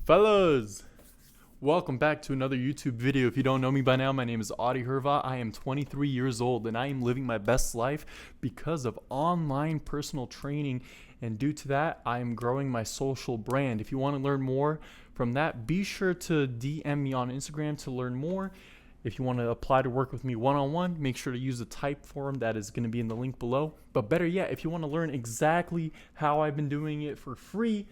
Fellas, welcome back to another YouTube video. If you don't know me by now, my name is Adi Herva. I am 23 years old and I am living my best life because of online personal training, and due to that, I am growing my social brand. If you want to learn more from that, be sure to DM me on Instagram to learn more. If you want to apply to work with me one-on-one, make sure to use the type form that is going to be in the link below. But better yet, if you want to learn exactly how I've been doing it for free,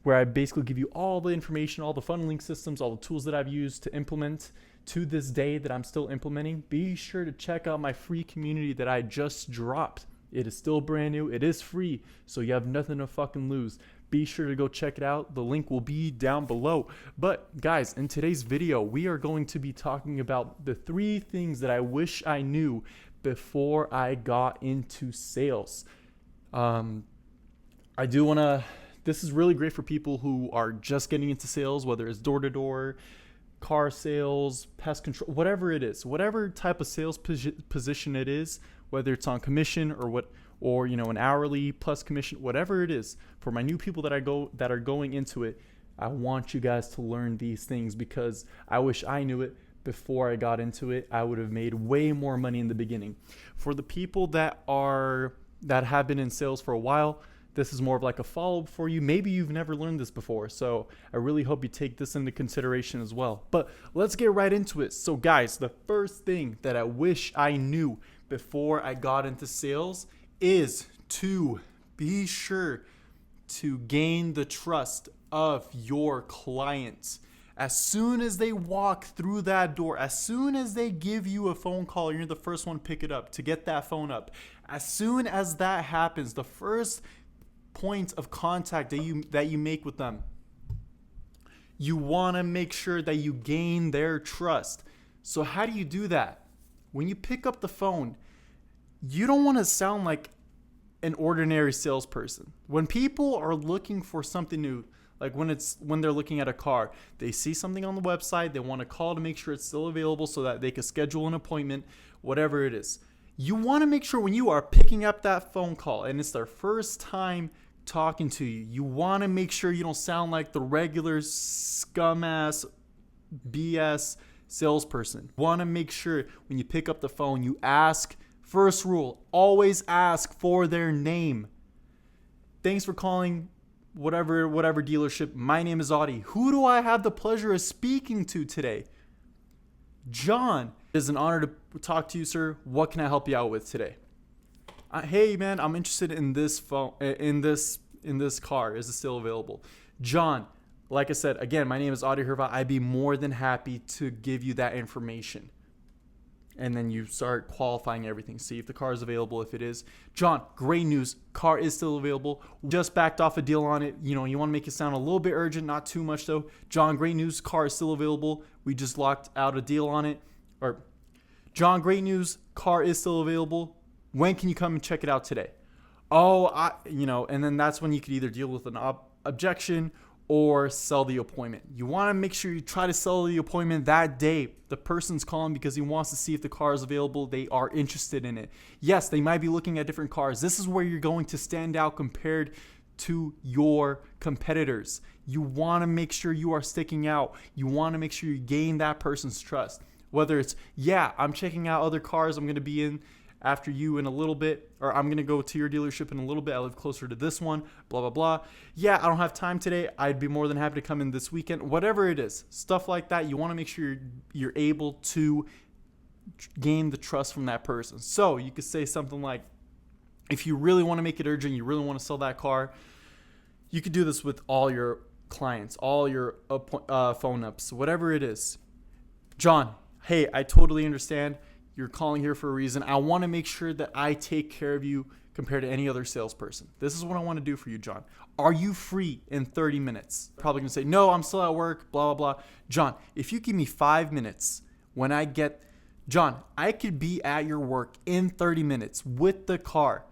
where I basically give you all the information, all the funneling systems, all the tools that I've used to implement to this day that I'm still implementing, be sure to check out my free community that I just dropped. It is still brand new. It is free, so you have nothing to fucking lose. Be sure to go check it out. The link will be down below. But guys, in today's video, we are going to be talking about the 3 things that I wish I knew before I got into sales. This is really great for people who are just getting into sales, whether it's door-to-door, car sales, pest control, whatever it is, whatever type of sales position it is, whether it's on commission or an hourly plus commission, whatever it is. For my new people that are going into it, I want you guys to learn these things because I wish I knew it before I got into it. I would have made way more money in the beginning. For the people that have been in sales for a while, this is more of like a follow-up for you. Maybe you've never learned this before, so I really hope you take this into consideration as well. But let's get right into it. So guys, the first thing that I wish I knew before I got into sales is to be sure to gain the trust of your clients. As soon as they walk through that door, as soon as they give you a phone call, you're the first one to pick it up, to get that phone up. As soon as that happens, the first point of contact that you make with them, you want to make sure that you gain their trust. So how do you do that? When you pick up the phone, you don't want to sound like an ordinary salesperson. When people are looking for something new, like when they're looking at a car, they see something on the website, they want to call to make sure it's still available so that they can schedule an appointment, whatever it is. You want to make sure when you are picking up that phone call and it's their first time talking to you, you want to make sure you don't sound like the regular scum-ass BS salesperson. You want to make sure when you pick up the phone, you ask, first rule, always ask for their name. Thanks for calling whatever dealership. My name is Adi. Who do I have the pleasure of speaking to today? John. It is an honor to talk to you, sir. What can I help you out with today? Hey man, I'm interested in this phone, in this car. Is it still available? John, like I said, again, my name is Adi Herva. I'd be more than happy to give you that information. And then you start qualifying everything. See if the car is available. If it is, John, great news. Car is still available. Just backed off a deal on it. You want to make it sound a little bit urgent, not too much though. John, great news. Car is still available. We just locked out a deal on it. Or John, great news. Car is still available. When can you come and check it out today? And then that's when you could either deal with an objection or sell the appointment. You want to make sure you try to sell the appointment that day. The person's calling because he wants to see if the car is available. They are interested in it. Yes, they might be looking at different cars. This is where you're going to stand out compared to your competitors. You want to make sure you are sticking out. You want to make sure you gain that person's trust. Whether it's, I'm checking out other cars. I'm going to be in after you in a little bit, or I'm going to go to your dealership in a little bit. I live closer to this one, blah, blah, blah. I don't have time today. I'd be more than happy to come in this weekend. Whatever it is, stuff like that. You want to make sure you're able to gain the trust from that person. So you could say something like, if you really want to make it urgent, you really want to sell that car, you could do this with all your clients, all your phone ups, whatever it is. John, hey, I totally understand. You're calling here for a reason. I want to make sure that I take care of you compared to any other salesperson. This is what I want to do for you, John. Are you free in 30 minutes? Probably going to say, no, I'm still at work, blah, blah, blah. John, if you give me 5 minutes John, I could be at your work in 30 minutes with the car.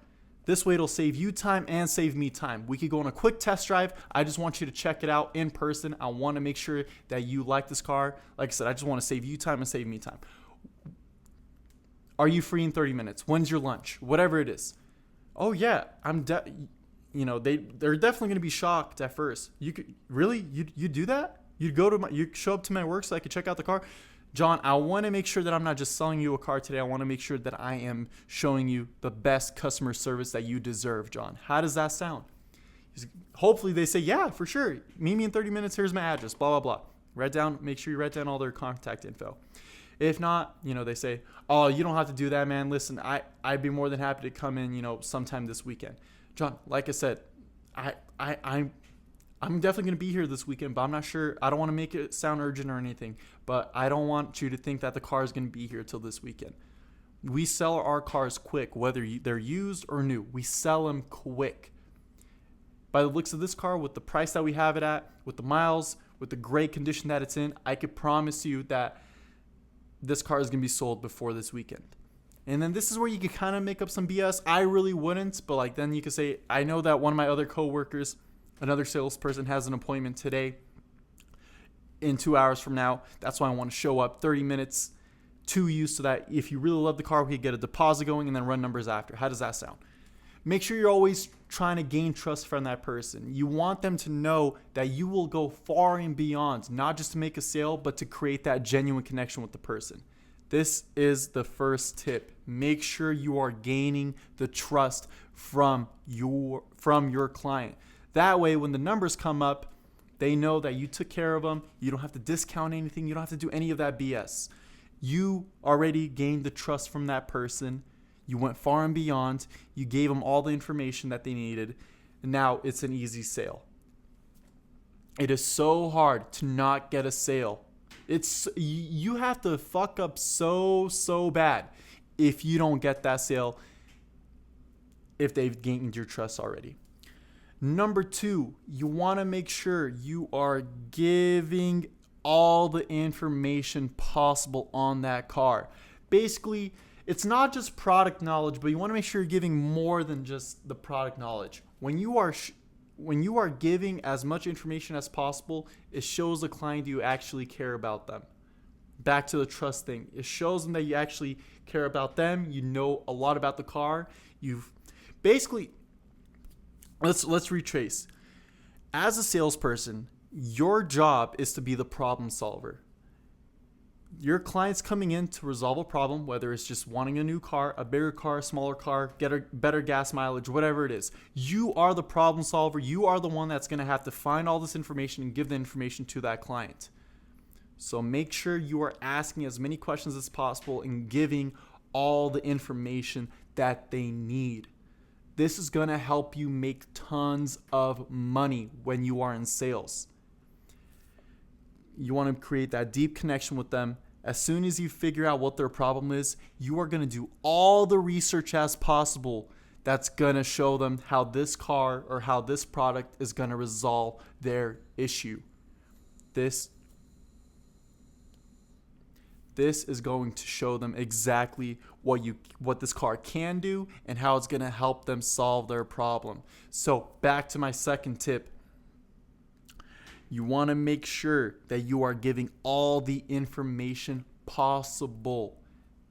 This way it'll save you time and save me time. We could go on a quick test drive. I just want you to check it out in person. I want to make sure that you like this car. Like I said, I just want to save you time and save me time. Are you free in 30 minutes? When's your lunch? Whatever it is. Oh yeah, they're definitely going to be shocked at first. You could really you do that? You show up to my work so I could check out the car. John, I want to make sure that I'm not just selling you a car today. I want to make sure that I am showing you the best customer service that you deserve, John. How does that sound? Hopefully they say, yeah, for sure. Meet me in 30 minutes. Here's my address, blah, blah, blah. Make sure you write down all their contact info. If not, they say, oh, you don't have to do that, man. Listen, I'd be more than happy to come in, sometime this weekend. John, like I said, I'm definitely going to be here this weekend, but I'm not sure. I don't want to make it sound urgent or anything, but I don't want you to think that the car is going to be here till this weekend. We sell our cars quick, whether they're used or new. We sell them quick. By the looks of this car, with the price that we have it at, with the miles, with the great condition that it's in, I could promise you that this car is going to be sold before this weekend. And then this is where you could kind of make up some BS. I really wouldn't, but then you could say, I know that one of my other coworkers, another salesperson, has an appointment today in 2 hours from now. That's why I want to show up 30 minutes to you so that if you really love the car, we could get a deposit going and then run numbers after. How does that sound? Make sure you're always trying to gain trust from that person. You want them to know that you will go far and beyond, not just to make a sale, but to create that genuine connection with the person. This is the first tip. Make sure you are gaining the trust from your client. That way, when the numbers come up, they know that you took care of them. You don't have to discount anything. You don't have to do any of that BS. You already gained the trust from that person. You went far and beyond. You gave them all the information that they needed. And now it's an easy sale. It is so hard to not get a sale. You have to fuck up so bad if you don't get that sale if they've gained your trust already. Number 2, you want to make sure you are giving all the information possible on that car. Basically, it's not just product knowledge, but you want to make sure you're giving more than just the product knowledge. When you are giving as much information as possible, it shows the client you actually care about them. Back to the trust thing. It shows them that you actually care about them. You know a lot about the car. Let's retrace. As a salesperson, your job is to be the problem solver. Your client's coming in to resolve a problem, whether it's just wanting a new car, a bigger car, a smaller car, get a better gas mileage, whatever it is. You are the problem solver. You are the one that's going to have to find all this information and give the information to that client. So make sure you are asking as many questions as possible and giving all the information that they need. This is going to help you make tons of money when you are in sales. You want to create that deep connection with them. As soon as you figure out what their problem is, you are going to do all the research as possible that's going to show them how this car or how this product is going to resolve their issue. This is going to show them exactly what this car can do and how it's going to help them solve their problem. So back to my second tip. You want to make sure that you are giving all the information possible.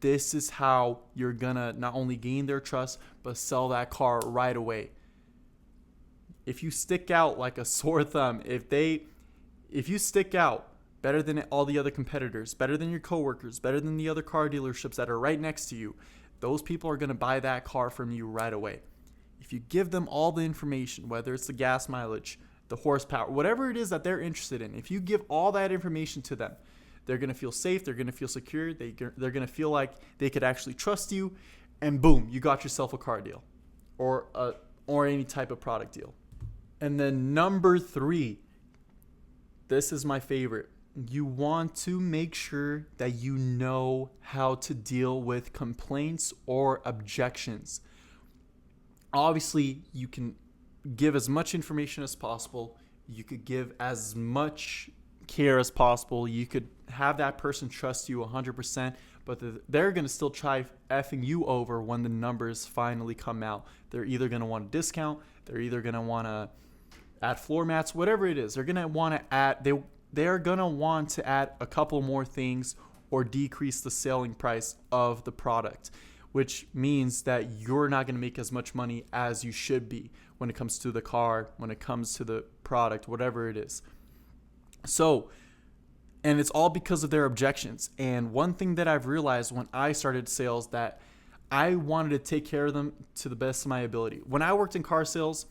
This is how you're going to not only gain their trust, but sell that car right away. If you stick out like a sore thumb, if you stick out better than all the other competitors, better than your coworkers, better than the other car dealerships that are right next to you, those people are going to buy that car from you right away. If you give them all the information, whether it's the gas mileage, the horsepower, whatever it is that they're interested in, if you give all that information to them, they're going to feel safe, they're going to feel secure, they're going to feel like they could actually trust you, and boom, you got yourself a car deal or any type of product deal. And then number 3, this is my favorite. You want to make sure that you know how to deal with complaints or objections. Obviously, you can give as much information as possible. You could give as much care as possible. You could have that person trust you 100%, but they're going to still try effing you over when the numbers finally come out. They're either going to want a discount, they're either going to want to add floor mats, whatever it is. They're going to want to add, they're going to want to add a couple more things or decrease the selling price of the product. which means that you're not going to make as much money as you should be when it comes to the car, when it comes to the product, whatever it is. So, and it's all because of their objections. And one thing that I've realized when I started sales, that I wanted to take care of them to the best of my ability. When I worked in car sales,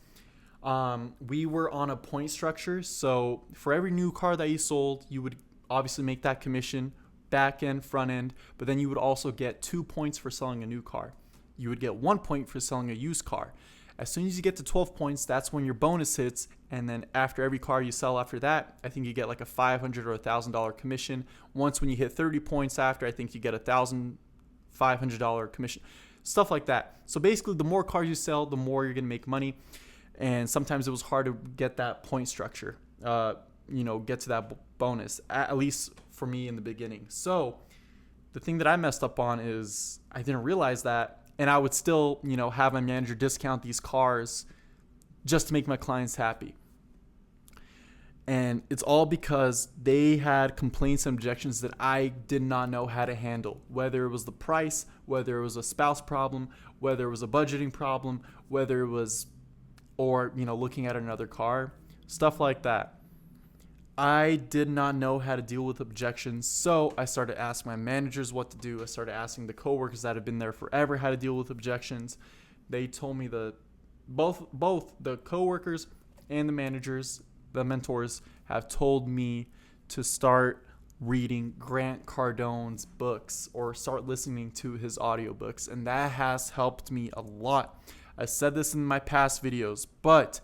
we were on a point structure. So for every new car that you sold, you would obviously make that commission, back end, front end, but then you would also get 2 points for selling a new car. You would get 1 point for selling a used car. As soon as you get to 12 points, that's when your bonus hits. And then after every car you sell after that, I think you get like a $500 or $1,000 commission. Once when you hit 30 points after, I think you get $1,500 commission, stuff like that. So basically, the more cars you sell, the more you're going to make money. And sometimes it was hard to get that point structure, get to that bonus, at least for me in the beginning. So the thing that I messed up on is I didn't realize that. And I would still, have my manager discount these cars just to make my clients happy. And it's all because they had complaints and objections that I did not know how to handle. Whether it was the price, whether it was a spouse problem, whether it was a budgeting problem, whether it was, looking at another car, stuff like that. I did not know how to deal with objections, so I started asking my managers what to do. I started asking the coworkers that have been there forever how to deal with objections. They told me both the coworkers and the managers, the mentors, have told me to start reading Grant Cardone's books or start listening to his audiobooks, and that has helped me a lot. I said this in my past videos, but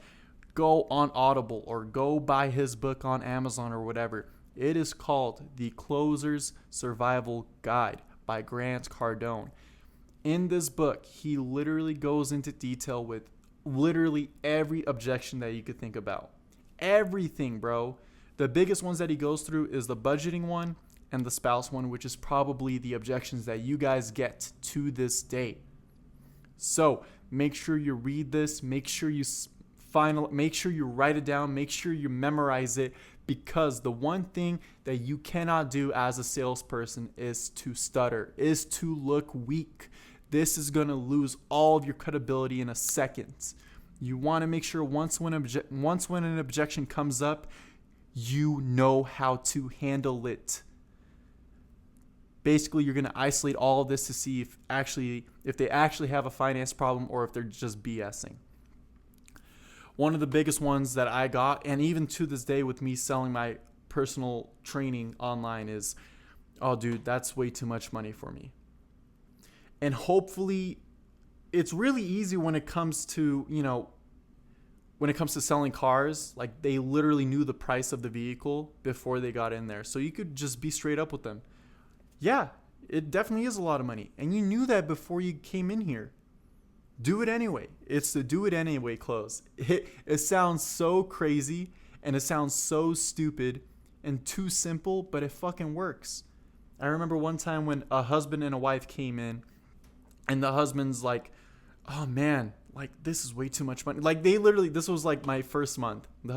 go on Audible or go buy his book on Amazon or whatever. It is called The Closer's Survival Guide by Grant Cardone. In this book, he literally goes into detail with literally every objection that you could think about. Everything, bro. The biggest ones that he goes through is the budgeting one and the spouse one, which is probably the objections that you guys get to this day. So make sure you read this. Make sure you write it down. Make sure you memorize it, because the one thing that you cannot do as a salesperson is to stutter, is to look weak. This is going to lose all of your credibility in a second. You want to make sure once when an objection comes up, you know how to handle it. Basically, you're going to isolate all of this to see if they actually have a finance problem or if they're just BSing. One of the biggest ones that I got, and even to this day with me selling my personal training online, is, oh, dude, that's way too much money for me. And hopefully, it's really easy when it comes to, selling cars. Like, they literally knew the price of the vehicle before they got in there. So you could just be straight up with them. Yeah, it definitely is a lot of money. And you knew that before you came in here. Do it anyway. It's the do it anyway close. It sounds so crazy and it sounds so stupid and too simple, but it fucking works. I remember one time when a husband and a wife came in, and the husband's like, oh man, like this is way too much money. Like this was like my first month. The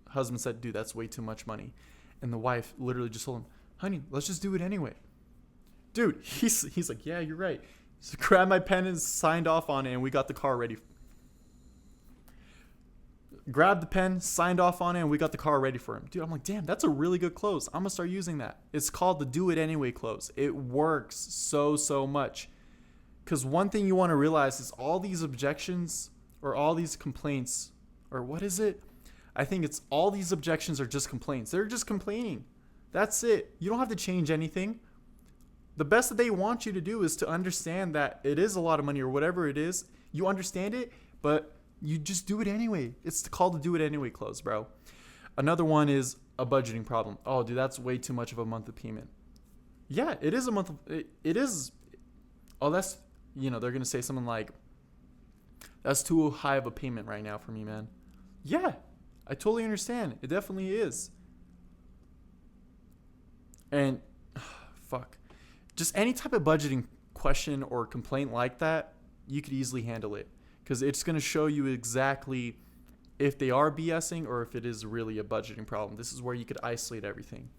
husband said, dude, that's way too much money. And the wife literally just told him, honey, let's just do it anyway. Dude, he's like, yeah, you're right. So grabbed my pen and signed off on it, and we got the car ready. Grabbed the pen, signed off on it, and we got the car ready for him. Dude, I'm like, damn, that's a really good close. I'm going to start using that. It's called the do it anyway close. It works so much. Because one thing you want to realize is all these objections or all these complaints, or what is it? I think it's all these objections are just complaints. They're just complaining. That's it. You don't have to change anything. The best that they want you to do is to understand that it is a lot of money or whatever it is. You understand it, but you just do it anyway. It's called the do it anyway close, bro. Another one is a budgeting problem. Oh, dude, that's way too much of a monthly payment. Yeah, it is a month. It is. Oh, that's, they're going to say something like, that's too high of a payment right now for me, man. Yeah, I totally understand. It definitely is. And fuck. Just any type of budgeting question or complaint like that, you could easily handle it, because it's going to show you exactly if they are BSing or if it is really a budgeting problem. This is where you could isolate everything.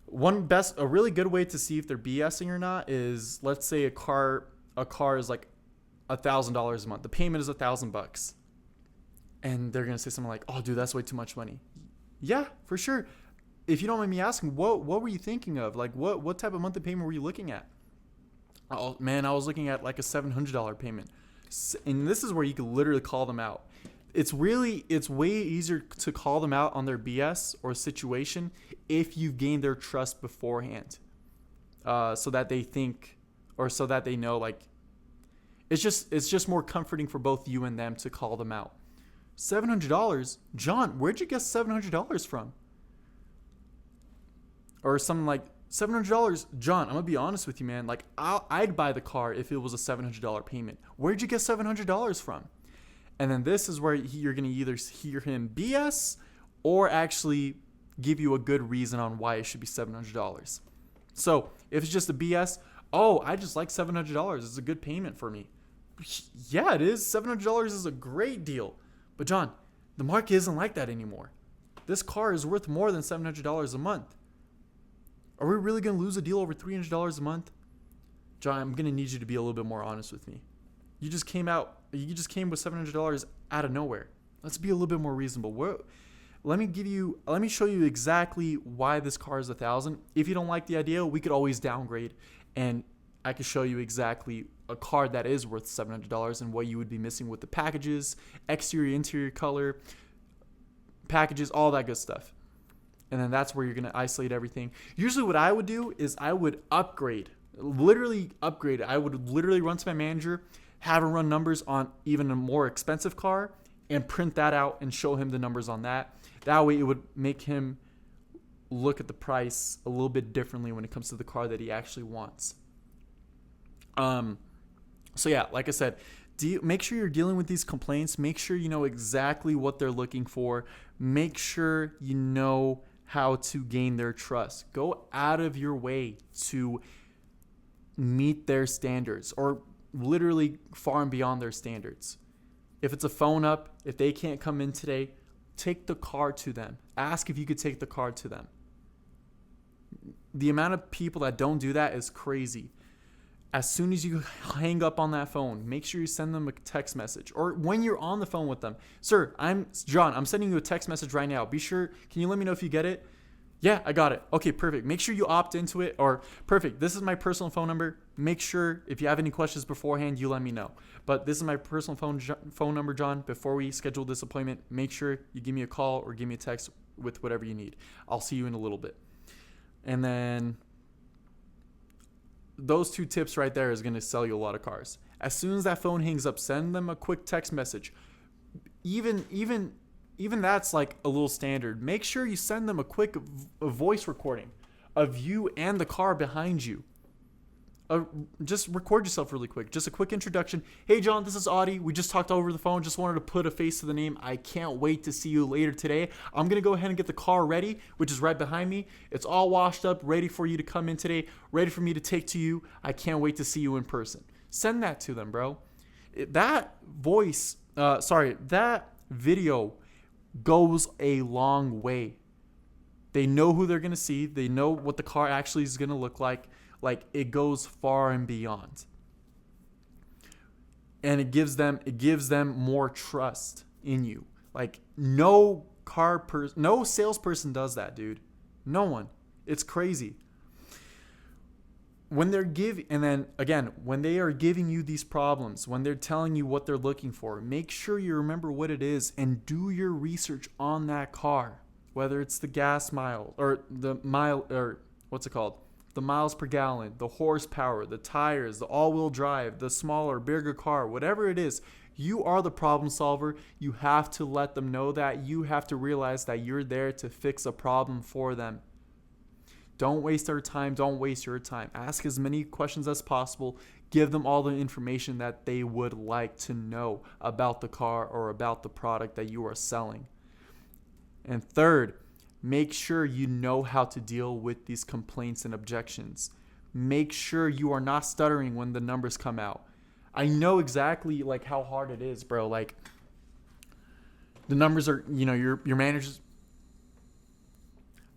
A really good way to see if they're BSing or not is, let's say a car a car is like $1,000 a month. The payment is $1,000, and they're gonna say something like, "Oh, dude, that's way too much money." Yeah, for sure. If you don't mind me asking, what were you thinking of? Like, what type of monthly payment were you looking at? Oh man, I was looking at like a $700 payment, and this is where you could literally call them out. It's way easier to call them out on their BS or situation if you've gained their trust beforehand, so that they think, or so that they know, like, it's just more comforting for both you and them to call them out. $700, John, where'd you get $700 from? Or something like, $700, John, I'm gonna be honest with you, man. Like, I'd buy the car if it was a $700 payment. Where'd you get $700 from? And then this is where you're gonna either hear him BS or actually give you a good reason on why it should be $700. So if it's just a BS, oh, I just like $700. It's a good payment for me. Yeah, it is. $700 is a great deal. But John, the market isn't like that anymore. This car is worth more than $700 a month. Are we really going to lose a deal over $300 a month? John, I'm going to need you to be a little bit more honest with me. You just came with $700 out of nowhere. Let's be a little bit more reasonable. Let me show you exactly why this car is $1,000. If you don't like the idea, we could always downgrade, and I could show you exactly a car that is worth $700 and what you would be missing with the packages, exterior, interior color, packages, all that good stuff. And then that's where you're going to isolate everything. Usually what I would do is I would literally upgrade. I would literally run to my manager, have him run numbers on even a more expensive car, and print that out and show him the numbers on that. That way it would make him look at the price a little bit differently when it comes to the car that he actually wants. So yeah, like I said, make sure you're dealing with these complaints. Make sure you know exactly what they're looking for. Make sure you know how to gain their trust. Go out of your way to meet their standards, or literally far and beyond their standards. If it's a phone up, if they can't come in today, take the car to them. Ask if you could take the car to them. The amount of people that don't do that is crazy. As soon as you hang up on that phone, make sure you send them a text message. Or when you're on the phone with them, "Sir, I'm John. I'm sending you a text message right now. Be sure, can you let me know if you get it?" "Yeah, I got it." "Okay, perfect. Make sure you opt into it." Or, "Perfect, this is my personal phone number. Make sure if you have any questions beforehand, you let me know. But this is my personal phone number, John. Before we schedule this appointment, make sure you give me a call or give me a text with whatever you need. I'll see you in a little bit." And then those two tips right there is going to sell you a lot of cars. As soon as that phone hangs up, send them a quick text message. Even that's like a little standard. Make sure you send them a quick voice recording of you and the car behind you. Just record yourself really quick. Just a quick introduction. "Hey John, this is Audie. We just talked over the phone. Just wanted to put a face to the name. I can't wait to see you later today. I'm going to go ahead and get the car ready," which is right behind me. "It's all washed up, ready for you to come in today, ready for me to take to you. I can't wait to see you in person." Send that to them, bro. That video goes a long way. They know who they're going to see. They know what the car actually is going to look like. Like, it goes far and beyond. And it gives them more trust in you. Like, no salesperson does that, dude. No one. It's crazy. When they are giving you these problems, when they're telling you what they're looking for, make sure you remember what it is and do your research on that car. Whether it's the gas mile or the mile, or what's it called? The miles per gallon, the horsepower, the tires, the all-wheel drive, the smaller, bigger car, whatever it is, you are the problem solver. You have to let them know that. You have to realize that you're there to fix a problem for them. Don't waste their time. Don't waste your time. Ask as many questions as possible. Give them all the information that they would like to know about the car or about the product that you are selling. And third, make sure you know how to deal with these complaints and objections. Make sure you are not stuttering when the numbers come out. I know exactly like how hard it is, bro. Like, the numbers are, your managers.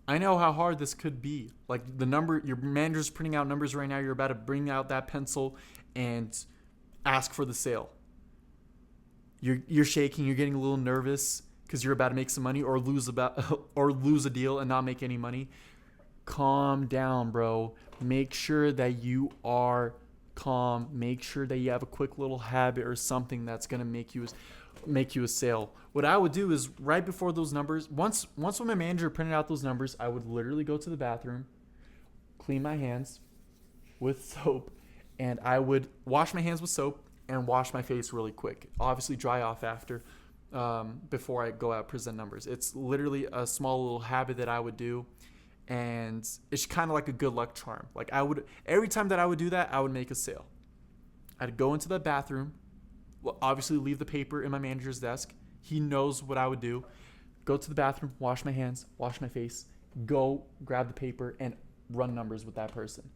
I know how hard this could be. Like, your manager's printing out numbers right now. You're about to bring out that pencil and ask for the sale. You're shaking, you're getting a little nervous because you're about to make some money or lose a deal and not make any money. Calm down, bro. Make sure that you are calm. Make sure that you have a quick little habit or something that's gonna make you a sale. What I would do is right before those numbers, once when my manager printed out those numbers, I would literally go to the bathroom, clean my hands with soap, and I would wash my hands with soap and wash my face really quick. Obviously dry off after, before I go out present numbers. It's literally a small little habit that I would do, and it's kind of like a good luck charm. Like every time that I would do that, I would make a sale. I'd go into the bathroom, well, obviously leave the paper in my manager's desk. He knows what I would do. Go to the bathroom, wash my hands, wash my face, go grab the paper and run numbers with that person.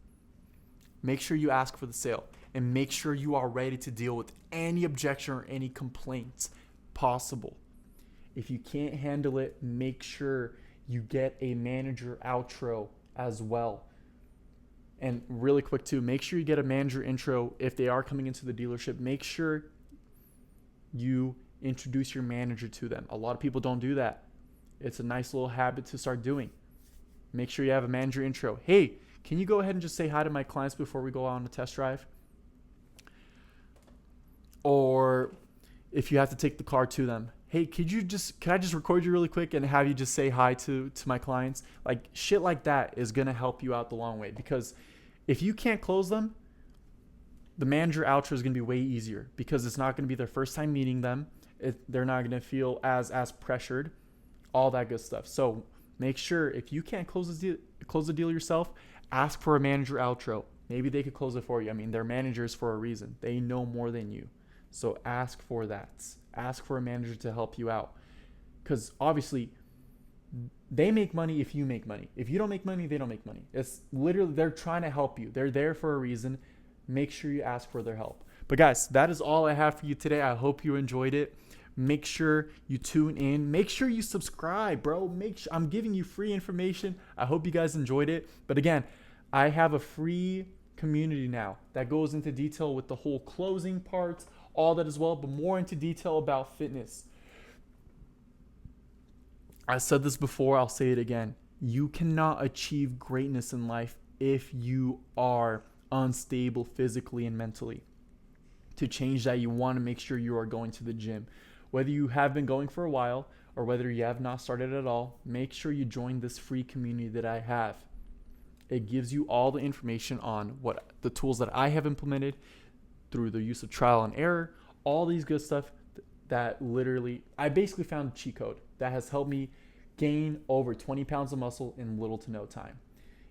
Make sure you ask for the sale and make sure you are ready to deal with any objection or any complaints possible. If you can't handle it, make sure you get a manager outro as well. And really quick too, make sure you get a manager intro if they are coming into the dealership. Make sure you introduce your manager to them. A lot of people don't do that. It's a nice little habit to start doing. Make sure you have a manager intro. Hey, can you go ahead and just say hi to my clients before we go out on a test drive? Or if you have to take the car to them, hey, can I just record you really quick and have you just say hi to my clients? Like shit like that is going to help you out the long way, because if you can't close them, the manager outro is going to be way easier because it's not going to be their first time meeting them. They're not going to feel as pressured, all that good stuff. So make sure if you can't close the deal yourself, ask for a manager outro. Maybe they could close it for you. I mean, they're managers for a reason. They know more than you. So ask for that. Ask for a manager to help you out, because obviously they make money if you make money. If you don't make money, they don't make money. It's literally, they're trying to help you. They're there for a reason. Make sure you ask for their help. But guys, that is all I have for you today. I hope you enjoyed it. Make sure you tune in. Make sure you subscribe, bro. I'm giving you free information. I hope you guys enjoyed it. But again, I have a free community now that goes into detail with the whole closing parts, all that as well, but more into detail about fitness. I said this before, I'll say it again. You cannot achieve greatness in life if you are unstable physically and mentally. To change that, you want to make sure you are going to the gym. Whether you have been going for a while or whether you have not started at all, make sure you join this free community that I have. It gives you all the information on what the tools that I have implemented through the use of trial and error, all these good stuff that literally, I basically found a cheat code that has helped me gain over 20 pounds of muscle in little to no time.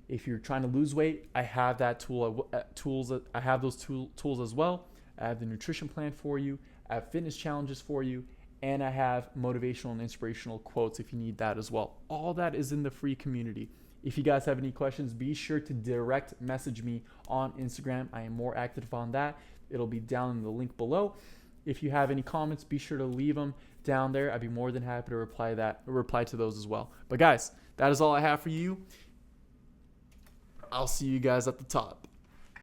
If you're trying to lose weight, I have that tools. I have those tools as well. I have the nutrition plan for you. I have fitness challenges for you. And I have motivational and inspirational quotes if you need that as well. All that is in the free community. If you guys have any questions, be sure to direct message me on Instagram. I am more active on that. It'll be down in the link below. If you have any comments, be sure to leave them down there. I'd be more than happy to reply to those as well. But guys, that is all I have for you. I'll see you guys at the top.